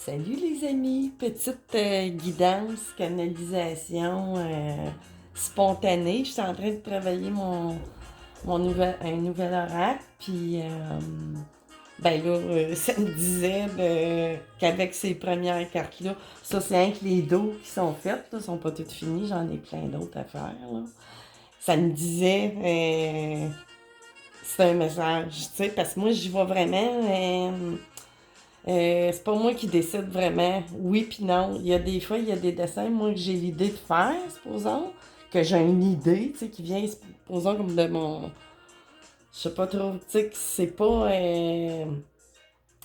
Salut les amis, petite guidance, canalisation spontanée. Je suis en train de travailler un nouvel oracle, puis ben là, ça me disait qu'avec ces premières cartes-là, ça c'est rien que les dos qui sont faites, là, sont pas toutes finies, j'en ai plein d'autres à faire. Là. Ça me disait, c'est un message, tu sais, parce que moi j'y vois vraiment. C'est pas moi qui décide vraiment, oui puis non. Il y a des fois, il y a des dessins, moi, que j'ai l'idée de faire, supposons, que j'ai une idée, tu sais, qui vient, supposons, comme de mon... Je sais pas trop, tu sais, que c'est pas...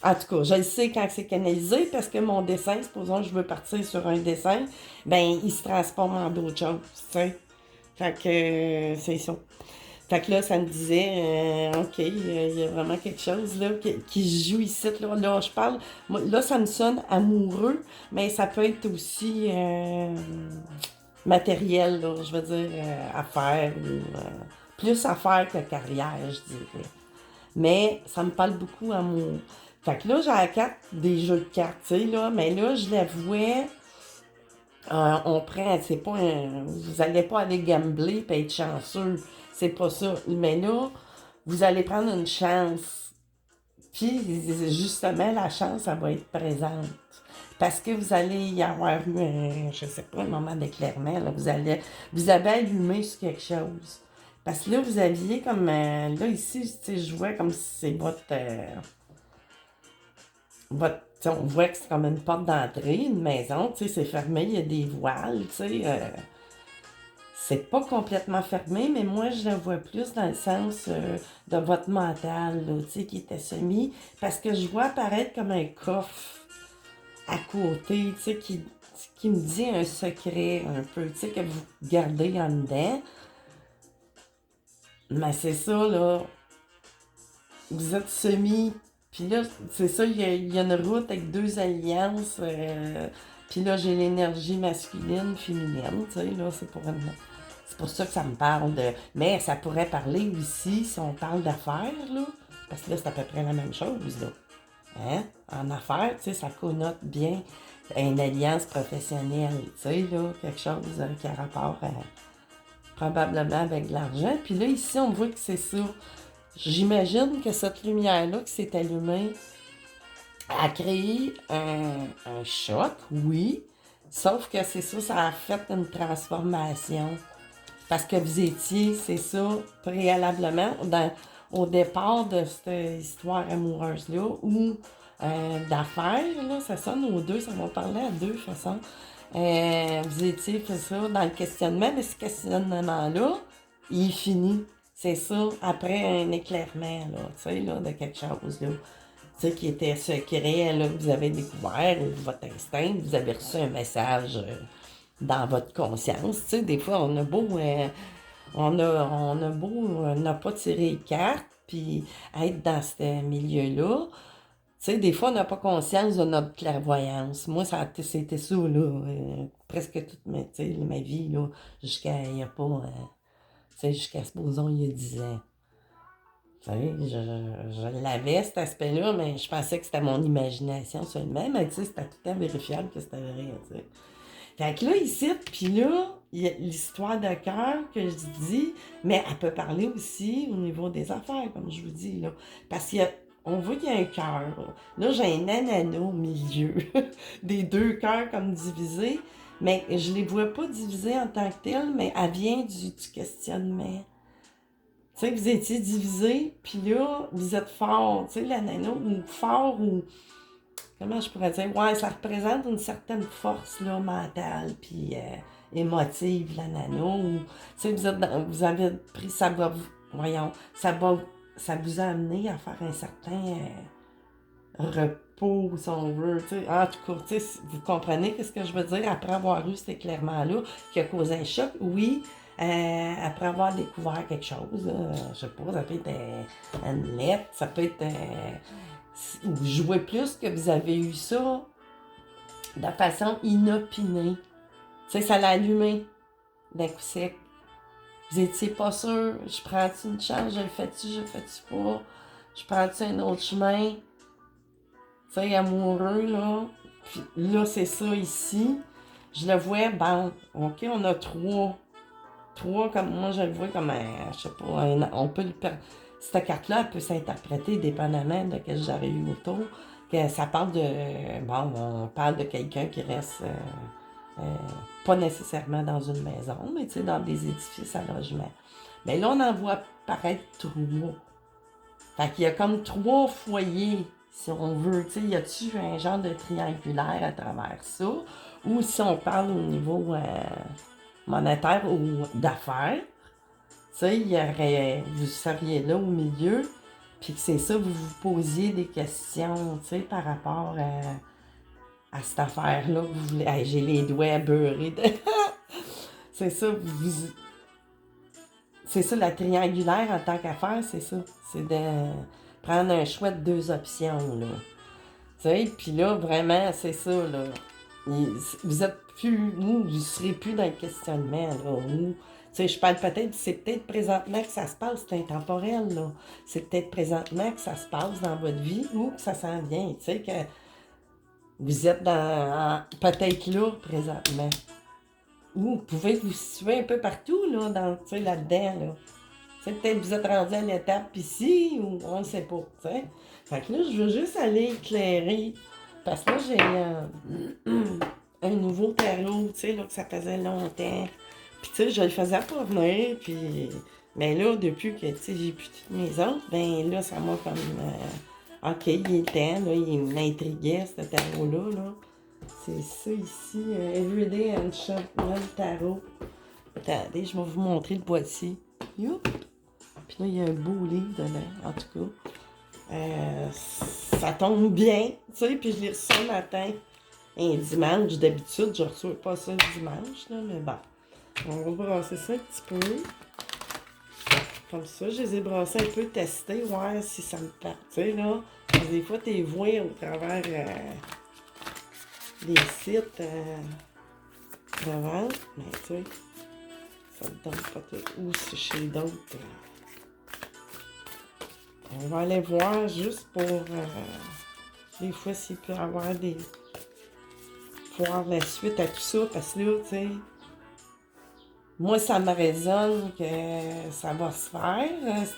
En tout cas, je le sais quand c'est canalisé, parce que mon dessin, supposons que je veux partir sur un dessin, ben, il se transforme en d'autres choses, tu sais. Fait que c'est ça. Fait que là, ça me disait, OK, il y a vraiment quelque chose là qui se joue ici. Là, je parle, moi, là, ça me sonne amoureux, mais ça peut être aussi matériel, là, je veux dire, affaires, ou, plus affaires que carrière, je dirais. Mais ça me parle beaucoup amour. Fait que là, j'ai la carte des jeux de cartes, tu sais, là, mais là, je l'avouais, on prend, c'est pas un, vous allez pas aller gambler et être chanceux, c'est pas ça. Mais là, vous allez prendre une chance. Puis, justement, la chance, elle va être présente. Parce que vous allez y avoir eu un, je sais pas, un moment d'éclairement, là, vous avez allumé sur quelque chose. Parce que là, vous aviez comme, là, ici, tu sais, je vois comme si c'est on voit que c'est comme une porte d'entrée, une maison, tu sais, c'est fermé, il y a des voiles, tu sais. C'est pas complètement fermé, mais moi, je la vois plus dans le sens de votre mental, là, tu sais, qui était semi. Parce que je vois apparaître comme un coffre à côté, tu sais, qui me dit un secret un peu, tu sais, que vous gardez en dedans. Mais c'est ça, là. Vous êtes semi. Puis là, c'est ça, il y a une route avec deux alliances. Puis là, j'ai l'énergie masculine, féminine, tu sais, là, c'est pour ça que ça me parle de... Mais ça pourrait parler aussi, si on parle d'affaires, là, parce que là, c'est à peu près la même chose, là. Hein? En affaires, tu sais, ça connote bien une alliance professionnelle, tu sais, là, quelque chose qui a rapport probablement avec de l'argent. Puis là, ici, on voit que c'est ça. J'imagine que cette lumière-là qui s'est allumée a créé un choc, oui. Sauf que c'est ça, ça a fait une transformation. Parce que vous étiez, c'est ça, préalablement, au départ de cette histoire amoureuse-là, ou d'affaires, là, ça sonne aux deux, ça va parler à deux, de toute façon. Vous étiez, c'est ça, dans le questionnement, mais ce questionnement-là, il est fini. C'est ça, après un éclairement, là, tu sais, là, de quelque chose, là. Tu sais, qui était secret, là, que vous avez découvert, ou votre instinct, vous avez reçu un message dans votre conscience. Tu sais, des fois, on a beau n'a pas tiré les cartes, puis être dans ce milieu-là. Tu sais, des fois, on n'a pas conscience de notre clairvoyance. Moi, c'était ça, là, presque toute tu sais, ma vie, là, jusqu'à, il n'y a pas, tu sais, jusqu'à, supposons, il y a 10 ans. Tu sais, je l'avais, cet aspect-là, mais je pensais que c'était mon imagination seulement, mais tu sais, c'était tout le temps vérifiable que c'était vrai, tu sais. Fait que là, ici, puis là, il y a l'histoire de cœur que je dis, mais elle peut parler aussi au niveau des affaires, comme je vous dis, là. Parce on voit qu'il y a un cœur. Là, j'ai un ananas au milieu des deux cœurs comme divisés, mais je les vois pas divisés en tant que tels, mais elle vient du questionnement. Tu sais, vous étiez divisés, puis là, vous êtes fort, tu sais, l'ananas, ou fort, ou comment je pourrais dire? Ouais, ça représente une certaine force là, mentale puis émotive, la nano. Tu sais, vous avez pris, voyons, ça vous a amené à faire un certain repos, si on veut. Tu sais. En tout cas, tu sais, vous comprenez ce que je veux dire après avoir eu cet éclairement-là qui a causé un choc? Oui. Après avoir découvert quelque chose, je sais pas, ça peut être une lettre, ça peut être ou jouer plus que vous avez eu ça de façon inopinée. Tu sais, ça l'a allumé d'un coup sec. Vous étiez pas sûr, je prends-tu une chance, je le fais-tu, je le fais-tu pas, je prends-tu un autre chemin, tu sais, amoureux, là. Puis là, c'est ça ici. Je le vois, bon, OK, on a trois comme moi, je le vois comme un, je sais pas, on peut cette carte-là, elle peut s'interpréter dépendamment de ce que j'aurais eu autour. Que ça parle de, bon, on parle de quelqu'un qui reste euh, pas nécessairement dans une maison, mais tu sais, dans des édifices à logement. Mais là, on en voit paraître trois. Fait qu'il y a comme trois foyers, si on veut. Tu sais, y a-tu un genre de triangulaire à travers ça? Ou si on parle au niveau monétaire ou d'affaires, tu sais, vous seriez là au milieu, puis que c'est ça, vous vous posiez des questions, tu sais, par rapport à cette affaire-là. Vous voulez, hey, j'ai les doigts beurrés. C'est ça, c'est ça, la triangulaire en tant qu'affaire, c'est ça. C'est de prendre un choix de deux options, là. Tu sais, puis là, vraiment, c'est ça, là. Vous êtes plus, vous serez plus dans le questionnement, là. Tu sais, je parle peut-être, c'est peut-être présentement que ça se passe, c'est intemporel, là. C'est peut-être présentement que ça se passe dans votre vie ou que ça s'en vient, tu sais, que vous êtes peut-être là, présentement. Ou vous pouvez vous situer un peu partout, là, tu sais, là-dedans, là. Tu sais, peut-être que vous êtes rendu à l'étape ici, ou on ne sait pas, tu sais. Fait que là, je veux juste aller éclairer, parce que là, j'ai un nouveau tarot, tu sais, là, que ça faisait longtemps. Puis, tu sais, je le faisais pas venir, puis... Mais là, depuis que, tu sais, j'ai plus toutes mes autres, ben là, ça m'a comme... OK, il est temps, là, il m'intriguait, ce tarot-là, là. C'est ça ici, Everyday Enchantment Tarot. Attendez, je vais vous montrer le boîtier. Youp! Puis là, il y a un beau livre dedans, en tout cas. Ça tombe bien, tu sais, puis je l'ai reçu ce matin. Un dimanche, d'habitude, je ne reçois pas ça le dimanche, là, mais bon. On va brasser ça un petit peu. Comme ça, je les ai brassés un peu, testés, voir si ça me part. Tu sais, là, des fois, tu les vois au travers des sites de vente, mais tu sais, ça ne donne pas tout. Ou c'est chez d'autres. On va aller voir juste pour des fois s'il peut y avoir des. Voir la suite à tout ça, parce que là, tu sais, moi, ça me résonne que ça va se faire,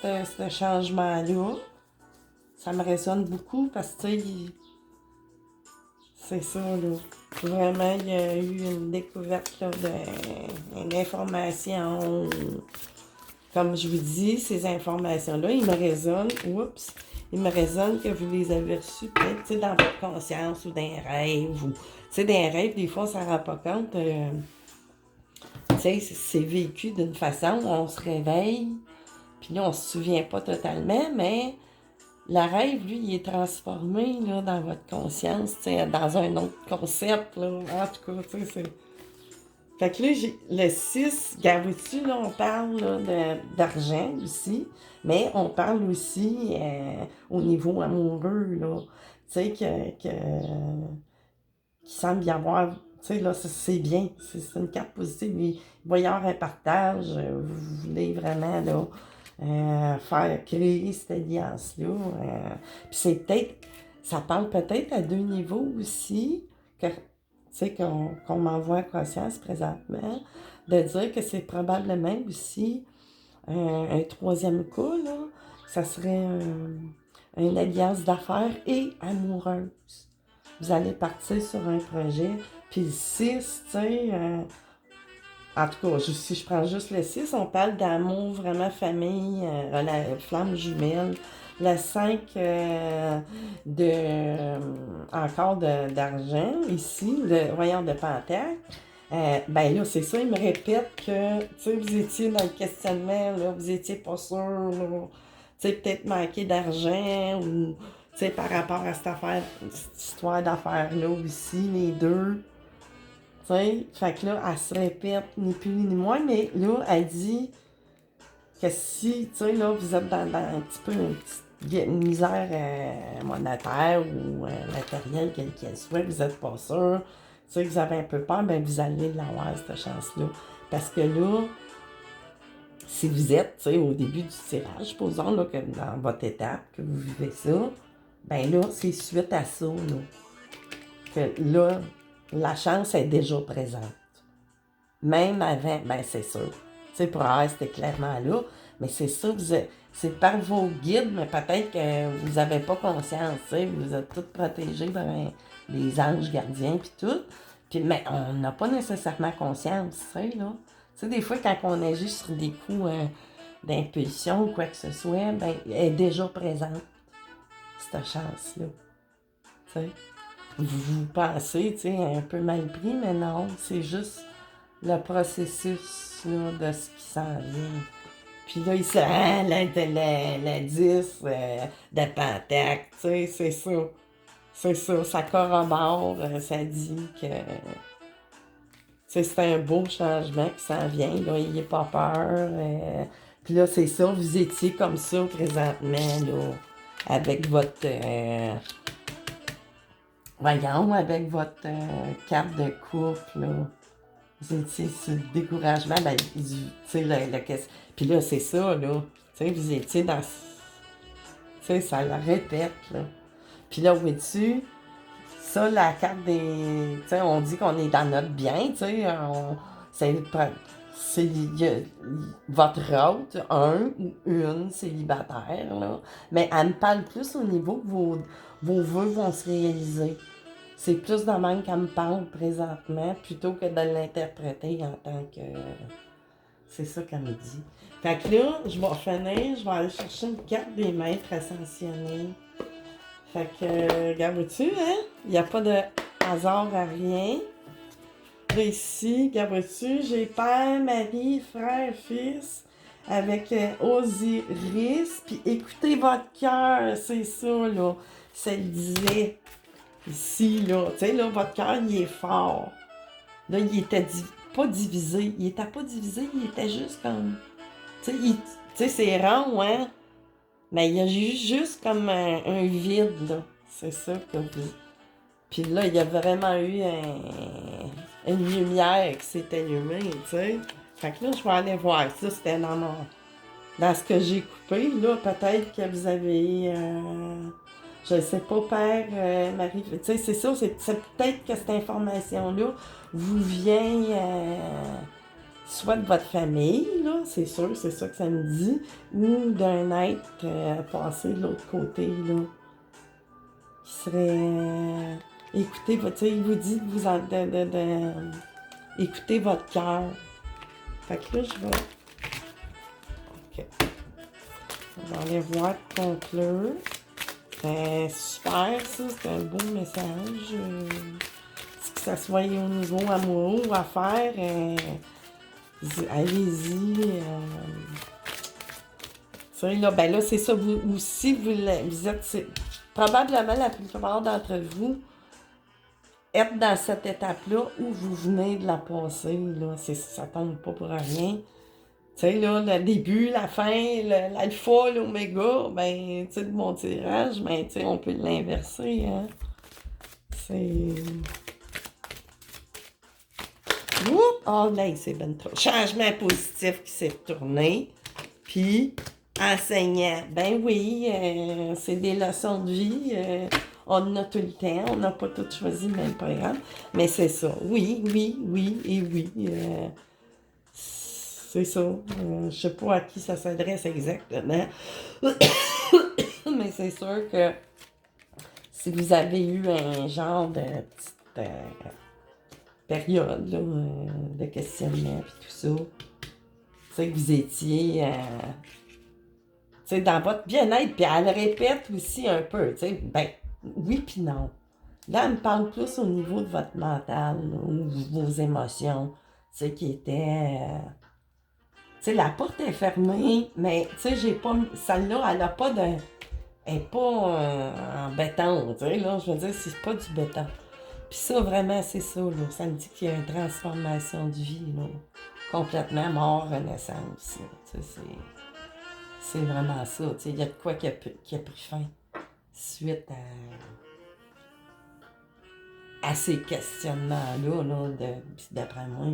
ce changement-là. Ça me résonne beaucoup parce que, tu sais, c'est ça, là. Vraiment, il y a eu une découverte là, d'informations. Comme je vous dis, ces informations-là, ils me résonnent. Oups! Ils me résonnent que vous les avez reçues peut-être, tu sais, dans votre conscience ou dans un rêve. Tu sais, dans un rêve, des fois, on s'en rend pas compte. Tu sais, c'est vécu d'une façon où on se réveille, puis là, on se souvient pas totalement, mais le rêve, lui, il est transformé, là, dans votre conscience, tu sais, dans un autre concept, là. En tout cas, tu sais, c'est... Fait que là, j'ai le 6, gardez-tu, là, on parle là, d'argent aussi, mais on parle aussi au niveau amoureux, là. Tu sais, qu'il semble y avoir, tu sais, là, c'est bien, c'est une carte positive. Il va y avoir un partage, vous voulez vraiment, là, faire créer cette alliance-là. Puis c'est peut-être, ça parle peut-être à deux niveaux aussi, que tu sais, qu'on m'envoie à conscience présentement, de dire que c'est probablement aussi un troisième cas, là, ça serait une alliance d'affaires et amoureuse. Vous allez partir sur un projet, puis le 6, tu sais, en tout cas, si je prends juste le 6, on parle d'amour, vraiment famille, la flamme jumelle. Le 5, encore d'argent, ici, voyons, de pentacle. Ben là, c'est ça, il me répète que, tu sais, vous étiez dans le questionnement, là, vous étiez pas sûr, là, tu sais, peut-être manqué d'argent, ou, tu sais, par rapport à cette affaire, cette histoire d'affaires-là aussi, les deux. Tu sais, fait que là, elle se répète, ni plus ni moins, mais là, elle dit que si, tu sais, là, vous êtes dans un petit peu une misère monétaire ou matérielle, quelle qu'elle soit, vous n'êtes pas sûr, tu sais, que vous avez un peu peur, ben vous allez l'avoir, cette chance-là. Parce que là, si vous êtes, tu sais, au début du tirage, supposons, là, que dans votre étape, que vous vivez ça, ben là, c'est suite à ça, là. que là, la chance est déjà présente. Même avant, ben c'est sûr. Tu sais, pour avoir, c'était clairement là. Mais c'est ça, c'est par vos guides, mais peut-être que vous n'avez pas conscience, tu sais, vous êtes tous protégés par les anges gardiens puis tout. Puis, mais on n'a pas nécessairement conscience, tu sais, là. Tu sais, des fois, quand on agit sur des coups d'impulsion ou quoi que ce soit, ben, elle est déjà présente, cette chance-là. Tu sais. Vous pensez, tu sais, un peu mal pris, mais non, c'est juste le processus là, de ce qui s'en vient. Puis là, il se rend la 10 de Pentacle, tu sais, c'est ça. C'est ça, ça corrobore, ça dit que c'est un beau changement qui s'en vient, là, n'ayez pas peur. Puis là, c'est ça, vous étiez comme ça présentement, là, avec votre... voyons, avec votre carte de couple, là. Vous étiez sur le découragement, ben, tu sais, puis là, c'est ça, là. Tu sais, vous étiez dans... Tu sais, ça le répète, là. Puis là, vois-tu, ça, la carte des... Tu sais, on dit qu'on est dans notre bien, tu sais, c'est votre hôte, un ou une célibataire, là. Mais elle me parle plus au niveau que vos vœux vont se réaliser. C'est plus de même qu'elle me parle présentement, plutôt que de l'interpréter en tant que... C'est ça qu'elle me dit. Fait que là, je vais finir, je vais aller chercher une carte des maîtres ascensionnés. Fait que, regarde-tu, hein? Il n'y a pas de hasard à rien. Là, ici, regarde-tu, j'ai père, mari, frère, fils, avec Osiris, puis écoutez votre cœur, c'est ça, là. Ça le disait. Ici, là, tu sais, là, votre cœur, il est fort. Là, il était pas divisé. Il était pas divisé, il était juste comme... Tu sais, c'est rond, hein? Mais il y a juste comme un vide, là. C'est ça que vous... Puis là, il y a vraiment eu une lumière qui s'est allumée, tu sais. Fait que là, je vais aller voir. Ça, c'était dans ce que j'ai coupé. Là, peut-être que vous avez... je sais pas, père, Marie, tu sais, c'est ça, c'est peut-être que cette information-là vous vient soit de votre famille, là, c'est sûr, c'est ça que ça me dit, ou d'un être passé de l'autre côté, là, qui serait... écoutez, tu sais, il vous dit de vous écouter votre cœur. Fait que là, je vais... OK. On va aller voir conclure. C'est super, ça. C'est un beau message. Que ça soit au niveau amoureux ou affaires, allez-y. Tu sais, là, ben là, c'est ça. Vous aussi, vous êtes... probablement, la plupart d'entre vous être dans cette étape-là où vous venez de la passer. Là, ça tombe pas pour rien. Tu sais, là, le début, la fin, l'alpha, l'oméga, ben, tu sais, de mon tirage, ben, tu sais, on peut l'inverser, hein. C'est... Oups! Oh, là, c'est ben trop. Changement positif qui s'est retourné. Puis, enseignant. Ben oui, c'est des leçons de vie. On en a tout le temps. On n'a pas tout choisi le même programme. Mais c'est ça. Oui, oui, oui et oui. C'est ça. Je sais pas à qui ça s'adresse exactement. Mais c'est sûr que si vous avez eu un genre de petite période là, de questionnement et tout ça, tu sais que vous étiez dans votre bien-être, puis elle le répète aussi un peu, tu sais, ben oui puis non. Là, elle me parle plus au niveau de votre mental, là, ou vos émotions, tu sais, qui étaient... tu sais, la porte est fermée, mais tu sais, j'ai pas... Celle-là, elle a pas de... Elle est pas en béton, tu sais, là, je veux dire, c'est pas du béton. Puis ça, vraiment, c'est ça, là. Ça me dit qu'il y a une transformation de vie, là. Complètement mort, renaissance, là. Tu sais, c'est vraiment ça, tu sais. Il y a de quoi qui a pris fin suite à ces questionnements-là, là. Puis d'après moi,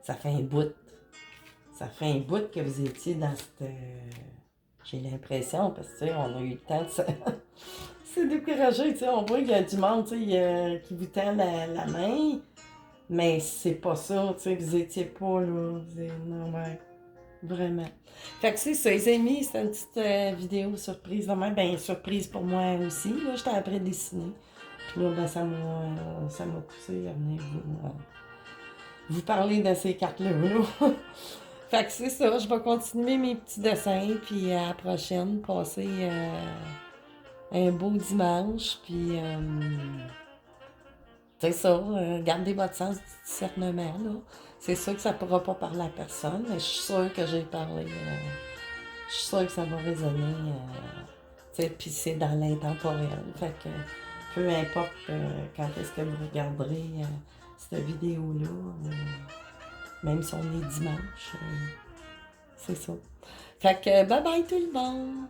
ça fait un bout. Ça fait un bout que vous étiez dans cette... j'ai l'impression, parce que, tu sais, on a eu le temps de C'est découragé, tu sais, on voit qu'il y a du monde, tu sais, qui vous tend la main, mais c'est pas ça, tu sais, vous étiez pas là, non, ouais, vraiment. Fait que c'est ça, les amis, c'est une petite vidéo surprise, vraiment, ben surprise pour moi aussi, là, j'étais après dessiner, puis là, ben ça m'a poussé à venir vous parler de ces cartes-là, là. Fait que c'est ça, je vais continuer mes petits dessins, puis à la prochaine, passer un beau dimanche, puis c'est ça, gardez votre sens du discernement, là. C'est sûr que ça ne pourra pas parler à personne, mais je suis sûre que j'ai parlé, je suis sûre que ça va résonner, tu sais, puis c'est dans l'intemporel. Fait que peu importe quand est-ce que vous regarderez cette vidéo-là, même si on est dimanche, c'est ça. Fait que bye bye tout le monde!